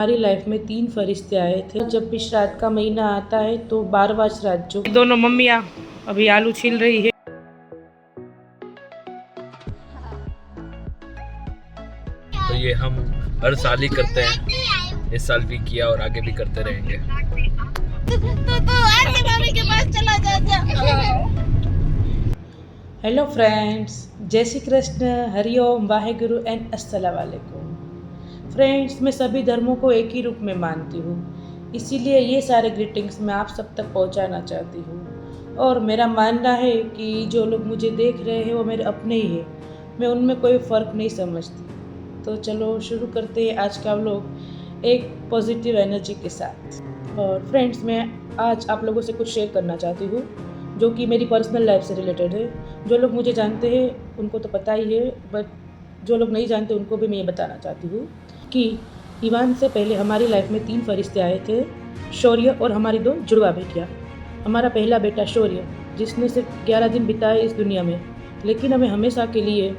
हमारी लाइफ में 3 फरिश्ते आए थे। जब भी श्राद्ध का महीना आता है तो 12वां श्राद्ध जो दोनों मम्मियाँ अभी आलू छील रही है। तो ये हम हर साल ही करते हैं, इस साल भी किया और आगे भी करते रहेंगे। हेलो फ्रेंड्स, जय श्री कृष्ण, हरिओम, वाहेगुरु एंड अस्सलाम वालेकुम। फ्रेंड्स, मैं सभी धर्मों को एक ही रूप में मानती हूँ, इसीलिए ये सारे ग्रीटिंग्स मैं आप सब तक पहुँचाना चाहती हूँ। और मेरा मानना है कि जो लोग मुझे देख रहे हैं वो मेरे अपने ही हैं, मैं उनमें कोई फ़र्क नहीं समझती। तो चलो शुरू करते हैं आज का व्लॉग एक पॉजिटिव एनर्जी के साथ। और फ्रेंड्स, मैं आज आप लोगों से कुछ शेयर करना चाहती हूँ जो कि मेरी पर्सनल लाइफ से रिलेटेड है। जो लोग मुझे जानते हैं उनको तो पता ही है, बट जो लोग नहीं जानते उनको भी मैं ये बताना चाहती हूँ कि ईवान से पहले हमारी लाइफ में 3 फरिश्ते आए थे, शौर्य और हमारी 2 जुड़वा बेटियाँ। हमारा पहला बेटा शौर्य, जिसने सिर्फ 11 दिन बिताए इस दुनिया में, लेकिन हमें हमेशा के लिए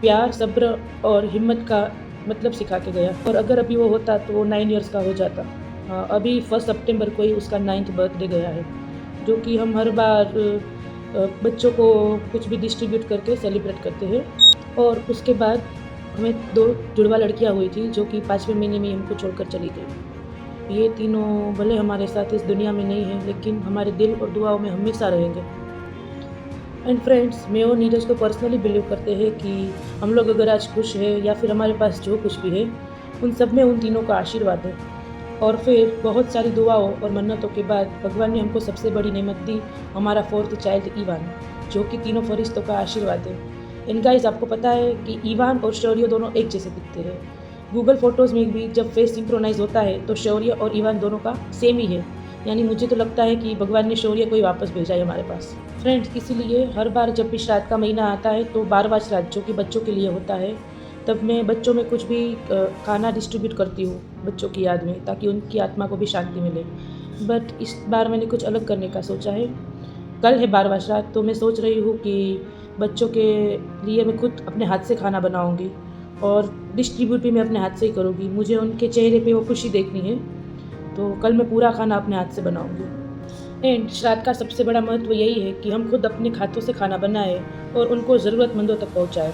प्यार, सब्र और हिम्मत का मतलब सिखा के गया। और अगर अभी वो होता तो वो 9 ईयर्स का हो जाता। हाँ, अभी 1 सितंबर को ही उसका 9th बर्थडे गया है, जो कि हम हर बार बच्चों को कुछ भी डिस्ट्रीब्यूट करके सेलिब्रेट करते हैं। और उसके बाद हमें 2 जुड़वा लड़कियां हुई थी जो कि 5वें महीने में हमको छोड़कर चली गई। ये तीनों भले हमारे साथ इस दुनिया में नहीं हैं, लेकिन हमारे दिल और दुआओं में हमेशा रहेंगे। एंड फ्रेंड्स, मैं और नीरज को पर्सनली बिलीव करते हैं कि हम लोग अगर आज खुश है या फिर हमारे पास जो कुछ भी है, उन सब में उन तीनों का आशीर्वाद है। और फिर बहुत सारी दुआओं और मन्नतों के बाद भगवान ने हमको सबसे बड़ी नेमत दी, हमारा 4th चाइल्ड ईवान, जो कि तीनों फरिश्तों का आशीर्वाद है। एंड गाइस, आपको पता है कि ईवान और शौर्य दोनों एक जैसे दिखते हैं। गूगल फोटोज़ में भी जब फेस सिंक्रोनाइज होता है तो शौर्य और ईवान दोनों का सेम ही है। यानी मुझे तो लगता है कि भगवान ने शौर्य को ही वापस भेजा है हमारे पास। फ्रेंड्स, इसीलिए हर बार जब भी श्राद्ध का महीना आता है तो 12वां श्राद्ध जो कि बच्चों के लिए होता है, तब मैं बच्चों में कुछ भी खाना डिस्ट्रीब्यूट करती हूँ बच्चों की याद में, ताकि उनकी आत्मा को भी शांति मिले। बट इस बार मैंने कुछ अलग करने का सोचा है। कल है 12वां श्राद्ध, तो मैं सोच रही हूँ कि बच्चों के लिए मैं खुद अपने हाथ से खाना बनाऊँगी और डिस्ट्रीब्यूट भी मैं अपने हाथ से ही करूँगी। मुझे उनके चेहरे पे वो खुशी देखनी है, तो कल मैं पूरा खाना अपने हाथ से बनाऊँगी। एंड श्राद्ध का सबसे बड़ा महत्व यही है कि हम खुद अपने हाथों से खाना बनाएं और उनको ज़रूरतमंदों तक पहुँचाएं।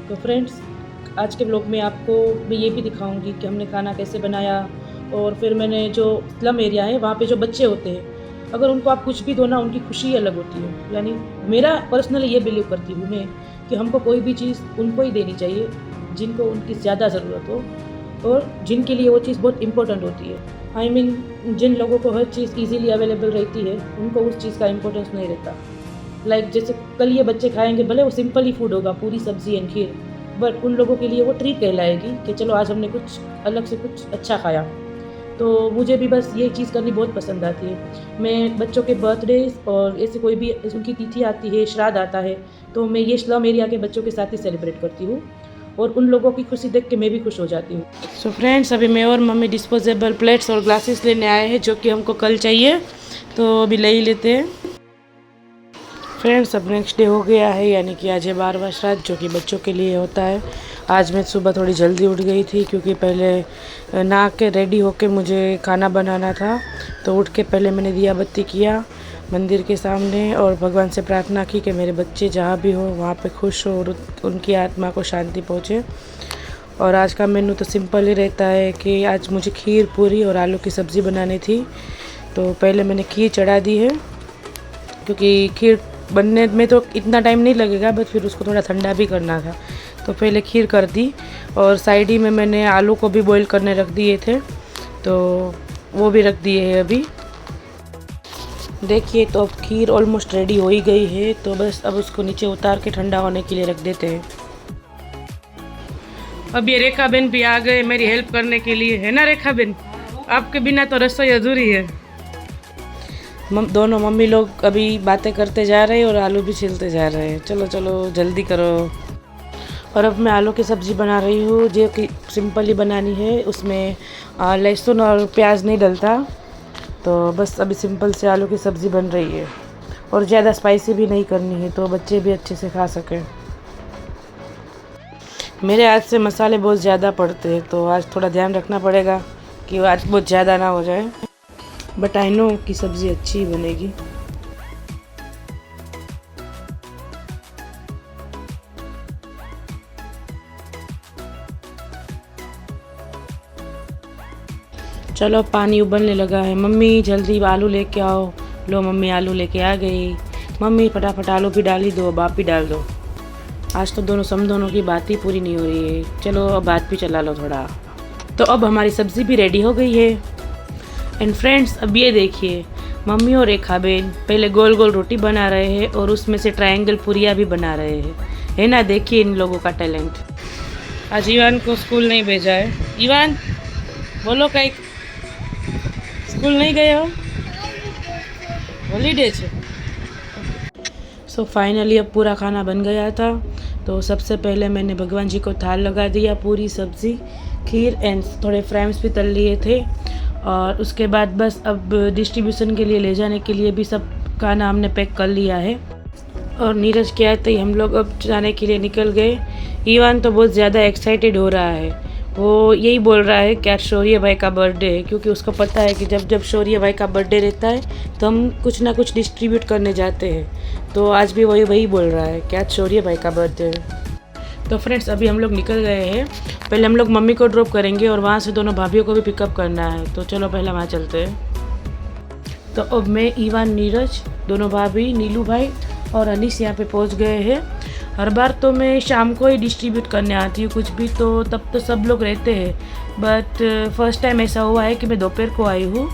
तो फ्रेंड्स, आज के ब्लॉग में आपको मैं ये भी दिखाऊंगी कि हमने खाना कैसे बनाया। और फिर मैंने जो स्लम एरिया है वहाँ पे जो बच्चे होते हैं, अगर उनको आप कुछ भी दो ना, उनकी खुशी अलग होती है। यानी मेरा पर्सनली ये बिलीव करती हूँ मैं कि हमको कोई भी चीज़ उनको ही देनी चाहिए जिनको उनकी ज़्यादा ज़रूरत हो और जिनके लिए वो चीज़ बहुत इंपॉर्टेंट होती है। आई मीन, जिन लोगों को हर चीज़ ईजीली अवेलेबल रहती है उनको उस चीज़ का इंपॉर्टेंस नहीं रहता। लाइक जैसे कल ये बच्चे खाएंगे, भले वो सिंपल ही फूड होगा, पूरी सब्जी एंड खीर, बट उन लोगों के लिए वो ट्रीट कहलाएगी कि चलो आज हमने कुछ अलग से कुछ अच्छा खाया। तो मुझे भी बस ये चीज़ करनी बहुत पसंद आती है। मैं बच्चों के बर्थडेज और ऐसे कोई भी उनकी तिथि आती है, श्राद्ध आता है, तो मैं ये स्लम एरिया के बच्चों के साथ ही सेलिब्रेट करती हूँ और उन लोगों की खुशी देख के मैं भी खुश हो जाती हूँ। सो फ्रेंड्स, अभी मैं और मम्मी डिस्पोजेबल प्लेट्स और ग्लासेस लेने आए हैं जो कि हमको कल चाहिए, तो अभी ले ही लेते हैं। फ्रेंड्स, अब नेक्स्ट डे हो गया है, यानी कि आज है 12वां श्राद्ध जो कि बच्चों के लिए होता है। आज मैं सुबह थोड़ी जल्दी उठ गई थी क्योंकि पहले नहा के रेडी होके मुझे खाना बनाना था। तो उठ के पहले मैंने दिया बत्ती किया मंदिर के सामने और भगवान से प्रार्थना की कि मेरे बच्चे जहाँ भी हो वहाँ पे खुश हो और उनकी आत्मा को शांति पहुँचे। और आज का मेनू तो सिंपल ही रहता है कि आज मुझे खीर, पूरी और आलू की सब्ज़ी बनानी थी। तो पहले मैंने खीर चढ़ा दी है क्योंकि खीर बनने में तो इतना टाइम नहीं लगेगा, बट फिर उसको थोड़ा ठंडा भी करना था, तो पहले खीर कर दी। और साइड ही में मैंने आलू को भी बॉईल करने रख दिए थे, तो वो भी रख दिए हैं अभी। देखिए, तो अब खीर ऑलमोस्ट रेडी हो ही गई है, तो बस अब उसको नीचे उतार के ठंडा होने के लिए रख देते हैं। अब ये रेखा बहन भी आ गए मेरी हेल्प करने के लिए, है ना रेखा बहन? आपके बिना तो रसोई अधूरी है। दोनों मम्मी लोग अभी बातें करते जा रहे हैं और आलू भी छीलते जा रहे हैं। चलो चलो जल्दी करो। और अब मैं आलू की सब्ज़ी बना रही हूँ जो कि सिंपल ही बनानी है, उसमें लहसुन और प्याज नहीं डलता। तो बस अभी सिंपल से आलू की सब्ज़ी बन रही है और ज़्यादा स्पाइसी भी नहीं करनी है, तो बच्चे भी अच्छे से खा सकें। मेरे हाथ से मसाले बहुत ज़्यादा पड़ते हैं, तो आज थोड़ा ध्यान रखना पड़ेगा कि आज बहुत ज़्यादा ना हो जाए, बट आई नो कि सब्ज़ी अच्छी ही बनेगी। चलो पानी उबलने लगा है। मम्मी जल्दी आलू लेके आओ। लो मम्मी आलू लेके आ गई। मम्मी फटाफट आलू भी डाल ही दो, अब आप भी डाल दो। आज तो दोनों की बात ही पूरी नहीं हो रही है। चलो अब बात भी चला लो थोड़ा। तो अब हमारी सब्ज़ी भी रेडी हो गई है। एंड फ्रेंड्स अब ये देखिए, मम्मी और रेखा बेन पहले गोल गोल रोटी बना रहे हैं और उसमें से ट्रायंगल पुरिया भी बना रहे हैं, है ना। देखिए इन लोगों का टैलेंट। आज इवान को स्कूल नहीं भेजा है। इवान बोलो कहीं स्कूल नहीं गए हो, हॉलीडे છે। सो फाइनली अब पूरा खाना बन गया था। तो सबसे पहले मैंने भगवान जी को थाल लगा दिया, पूरी सब्ज़ी, खीर एंड थोड़े फ्राइम्स भी तल लिए थे। और उसके बाद बस अब डिस्ट्रीब्यूशन के लिए ले जाने के लिए भी सब खाना हमने पैक कर लिया है। और नीरज के आते ही हम लोग अब जाने के लिए निकल गए। ईवान तो बहुत ज़्यादा एक्साइटेड हो रहा है। वो यही बोल रहा है कि आज शौर्य भाई का बर्थडे है, क्योंकि उसको पता है कि जब जब शौर्य भाई का बर्थडे रहता है तो हम कुछ ना कुछ डिस्ट्रीब्यूट करने जाते हैं। तो आज भी वही बोल रहा है कि आज शौर्य भाई का बर्थडे है। तो फ्रेंड्स अभी हम लोग निकल गए हैं। पहले हम लोग मम्मी को ड्रॉप करेंगे और वहाँ से दोनों भाभीयों को भी पिकअप करना है। तो चलो पहले वहाँ चलते हैं। तो अब मैं, ईवान, नीरज, दोनों भाभी, नीलू भाई और अनीस यहाँ पे पहुँच गए हैं। हर बार तो मैं शाम को ही डिस्ट्रीब्यूट करने आती हूँ कुछ भी, तो तब तो सब लोग रहते हैं। बट फर्स्ट टाइम ऐसा हुआ है कि मैं दोपहर को आई हूँ।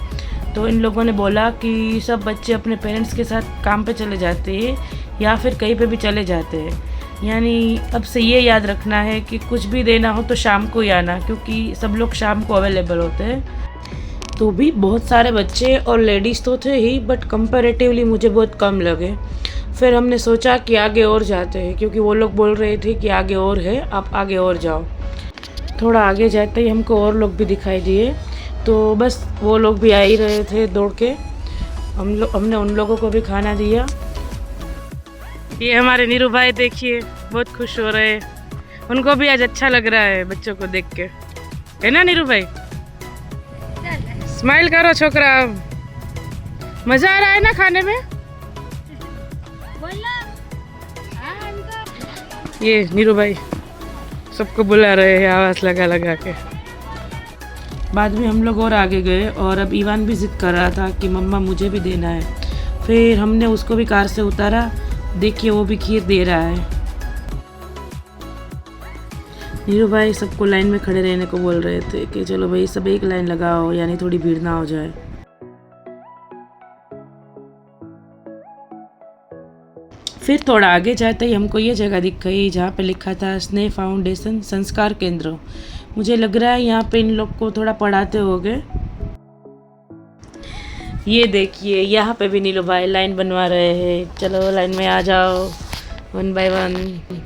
तो इन लोगों ने बोला कि सब बच्चे अपने पेरेंट्स के साथ काम पे चले जाते हैं या फिर कहीं पे भी चले जाते हैं। यानी अब से ये याद रखना है कि कुछ भी देना हो तो शाम को ही आना, क्योंकि सब लोग शाम को अवेलेबल होते हैं। तो भी बहुत सारे बच्चे और लेडीज़ तो थे ही, बट कंपैरेटिवली मुझे बहुत कम लगे। फिर हमने सोचा कि आगे और जाते हैं, क्योंकि वो लोग बोल रहे थे कि आगे और है, आप आगे और जाओ। थोड़ा आगे जाते ही हमको और लोग भी दिखाई दिए। तो बस वो लोग भी आ ही रहे थे दौड़ के। हमने उन लोगों को भी खाना दिया। ये हमारे नीरू भाई देखिए बहुत खुश हो रहे हैं। उनको भी आज अच्छा लग रहा है बच्चों को देख के, है ना नीरू भाई। स्माइल करो छोकरा, मज़ा आ रहा है ना खाने में। ये नीरू भाई सबको बुला रहे हैं आवाज़ लगा लगा के। बाद में हम लोग और आगे गए और अब ईवान भी जिद कर रहा था कि मम्मा मुझे भी देना है। फिर हमने उसको भी कार से उतारा। देखिए वो भी खीर दे रहा है। नीरू भाई सबको लाइन में खड़े रहने को बोल रहे थे कि चलो भाई सब एक लाइन लगाओ, यानी थोड़ी भीड़ ना हो जाए। फिर थोड़ा आगे जाते ही हमको ये जगह दिख गई जहाँ पे लिखा था स्नेह फाउंडेशन संस्कार केंद्र। मुझे लग रहा है यहाँ पे इन लोग को थोड़ा पढ़ाते होंगे। ये देखिए यहाँ पे भी नीलू भाई लाइन बनवा रहे हैं। चलो लाइन में आ जाओ 1 बाय 1।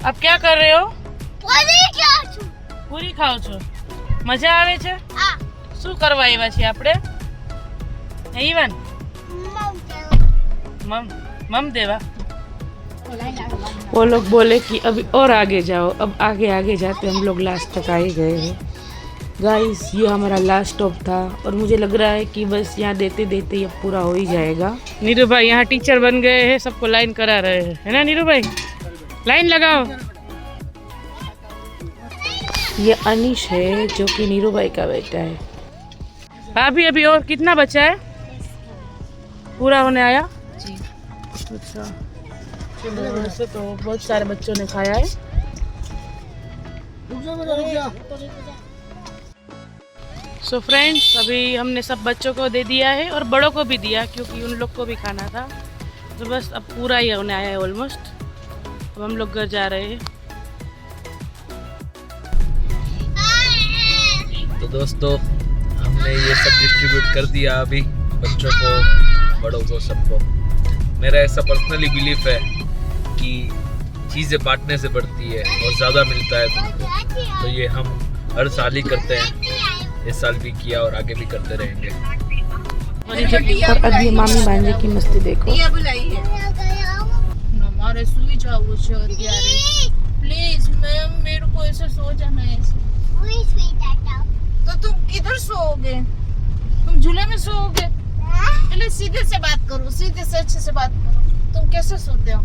अब क्या कर रहे हो? પૂરી ખાઓ છો? મજા આવે છે? શું કરવા આવ્યા છીએ આપણે? ઈવાન मम देवा। वो लोग बोले कि अभी और आगे जाओ। अब आगे आगे जाते हम लोग लास्ट तक आ ही गए हैं। गाइस ये हमारा लास्ट स्टॉप था और मुझे लग रहा है कि बस यहाँ देते देते ये पूरा हो ही जाएगा। नीरू भाई यहाँ टीचर बन गए हैं, सबको लाइन करा रहे हैं, है ना नीरू भाई। लाइन लगाओ। ये अनीश है जो कि नीरू भाई का बेटा है। भाभी अभी और कितना बचा है? पूरा होने आया जी। अच्छा वैसे तो बहुत सारे बच्चों ने खाया है। सो फ्रेंड्स अभी हमने सब बच्चों को दे दिया है और बड़ों को भी दिया, क्योंकि उन लोग को भी खाना था। तो बस अब पूरा ही होने आया है ऑलमोस्ट। अब हम लोग घर जा रहे हैं। तो दोस्तों हमने ये सब डिस्ट्रीब्यूट कर दिया अभी, बच्चों को, बड़ों को, सबको। मेरा ऐसा पर्सनली बिलीफ है कि चीज़ें बांटने से बढ़ती है और ज़्यादा मिलता होता है तुमको। तो ये हम हर साल ही करते हैं, इस साल भी किया और आगे भी करते रहेंगे। और अब ये मामी भांजे की मस्ती देखो। हमारे सुई जाओ प्लीज मैम, मेरे को ऐसे सो जाना है ऐसे। तो तुम किधर सोओगे? तुम झूले में सोओगे? पहले सीधे से बात करो, सीधे से अच्छे से बात करो। तुम कैसे सोते हो?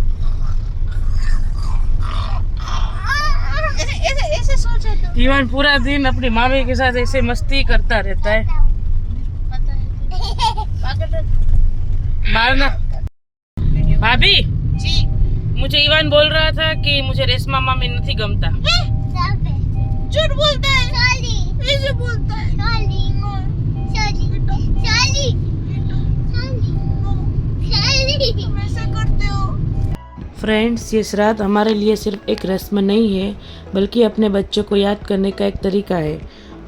ऐसे ऐसे सो जाते हो? इवान पूरा दिन अपनी मामी के साथ ऐसे मस्ती करता रहता है। पता है पागल है। मारना भाभी जी मुझे इवान बोल रहा था कि मुझे रेशमा मामी नहीं गमता। झूठ बोलता है, ऐसे बोलता है। तुम ऐसा करते हो? फ्रेंड्स, ये श्राद्ध हमारे लिए सिर्फ एक रस्म नहीं है, बल्कि अपने बच्चों को याद करने का एक तरीका है।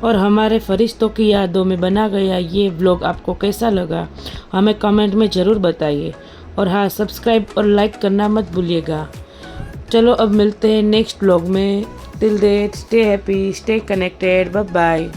और हमारे फरिश्तों की यादों में बना गया ये व्लॉग आपको कैसा लगा हमें कमेंट में ज़रूर बताइए। और हाँ, सब्सक्राइब और लाइक करना मत भूलिएगा। चलो अब मिलते हैं नेक्स्ट व्लॉग में। Till that stay happy, stay connected, bye bye.